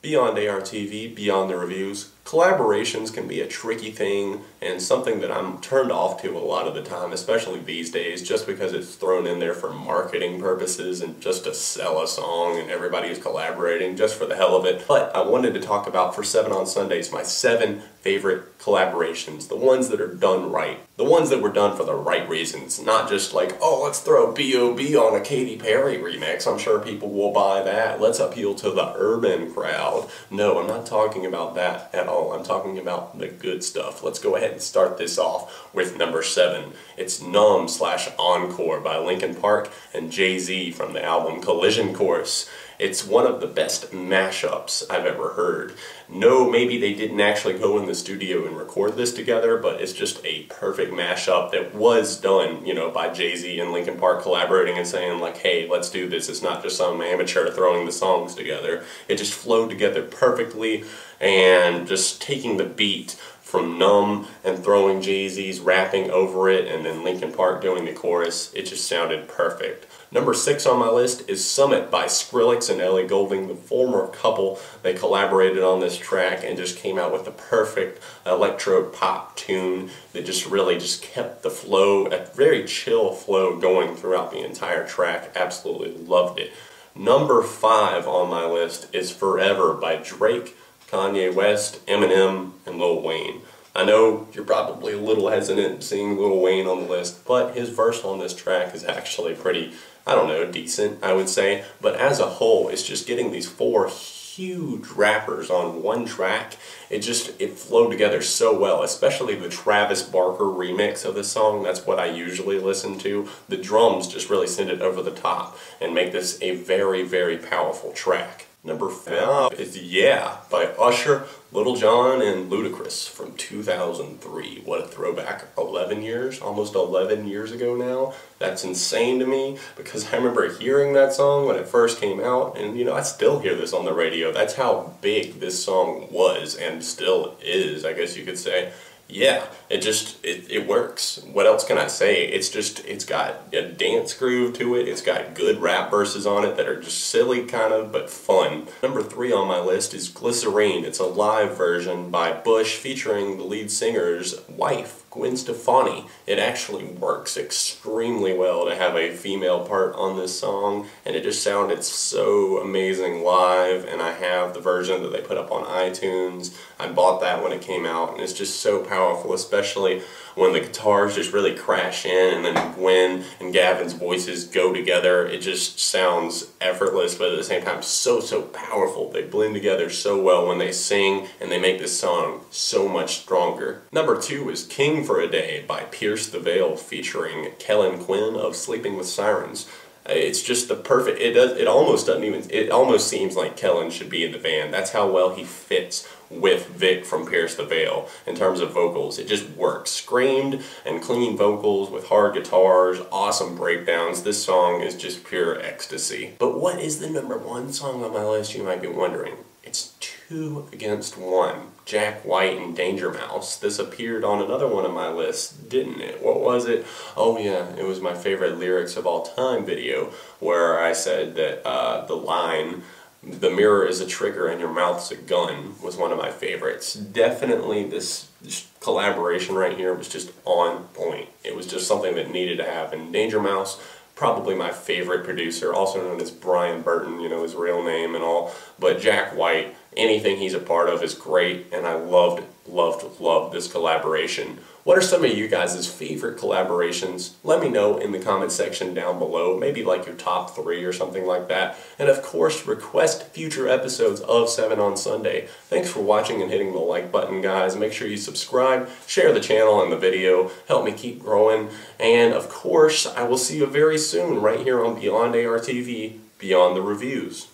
Beyond ARTV, beyond the reviews, collaborations can be a tricky thing and something that I'm turned off to a lot of the time, especially these days, just because it's thrown in there for marketing purposes and just to sell a song and everybody is collaborating just for the hell of it. But I wanted to talk about, for 7 on Sundays, my 7 favorite collaborations, the ones that are done right, the ones that were done for the right reasons, not just like, oh, let's throw B.O.B. on a Katy Perry remix, I'm sure people will buy that, let's appeal to the urban crowd. No, I'm not talking about that at all. I'm talking about the good stuff. Let's go ahead and start this off with number 7. It's Numb/Encore by Linkin Park and Jay-Z from the album Collision Course. It's one of the best mashups I've ever heard. No, maybe they didn't actually go in the studio and record this together, but it's just a perfect mashup that was done, you know, by Jay-Z and Linkin Park collaborating and saying like, hey, let's do this. It's not just some amateur throwing the songs together. It just flowed together perfectly, and just taking the beat from Numb and throwing Jay-Z's rapping over it and then Linkin Park doing the chorus, it just sounded perfect. Number 6 on my list is Summit by Skrillex and Ellie Goulding, the former couple. They collaborated on this track and just came out with the perfect electro pop tune that just really just kept the flow, a very chill flow going throughout the entire track. Absolutely loved it. Number 5 on my list is Forever by Drake, Kanye West, Eminem, and Lil Wayne. I know you're probably a little hesitant seeing Lil Wayne on the list, but his verse on this track is actually pretty, I don't know, decent, I would say. But as a whole, it's just getting these 4 huge rappers on one track. It flowed together so well, especially the Travis Barker remix of this song. That's what I usually listen to. The drums just really send it over the top and make this a very, very powerful track. Number 5 is Yeah by Usher, Lil Jon, and Ludacris from 2003. What a throwback. 11 years, almost 11 years ago now. That's insane to me because I remember hearing that song when it first came out, and you know, I still hear this on the radio. That's how big this song was and still is, I guess you could say. Yeah, it works. What else can I say? It's got a dance groove to it. It's got good rap verses on it that are just silly kind of, but fun. Number 3 on my list is Glycerine. It's a live version by Bush featuring the lead singer's wife, Gwen Stefani. It actually works extremely well to have a female part on this song, and it just sounded so amazing live, and I have the version that they put up on iTunes. I bought that when it came out, and it's just so powerful, especially when the guitars just really crash in and then Gwen and Gavin's voices go together. It just sounds effortless, but at the same time so powerful. They blend together so well when they sing, and they make this song so much stronger. Number 2 is King for a Day by Pierce the Veil featuring Kellen Quinn of Sleeping with Sirens. It's just the perfect, it almost seems like Kellen should be in the band. That's how well he fits with Vic from Pierce the Veil in terms of vocals. It just works. Screamed and clean vocals with hard guitars, awesome breakdowns. This song is just pure ecstasy. But what is the number 1 song on my list, you might be wondering? It's 2 Against 1. Jack White and Danger Mouse. This appeared on another one of my lists, didn't it? What was it? Oh yeah, it was my favorite lyrics of all time video, where I said that the line, "The mirror is a trigger and your mouth's a gun," was one of my favorites. Definitely this collaboration right here was just on point. It was just something that needed to happen. Danger Mouse, probably my favorite producer, also known as Brian Burton, you know, his real name and all. But Jack White, anything he's a part of is great, and I loved this collaboration. What are some of you guys' favorite collaborations? Let me know in the comment section down below, maybe like your top 3 or something like that. And of course, request future episodes of 7 on Sunday. Thanks for watching and hitting the like button, guys. Make sure you subscribe, share the channel and the video, help me keep growing. And of course, I will see you very soon right here on Beyond ARTV, Beyond the Reviews.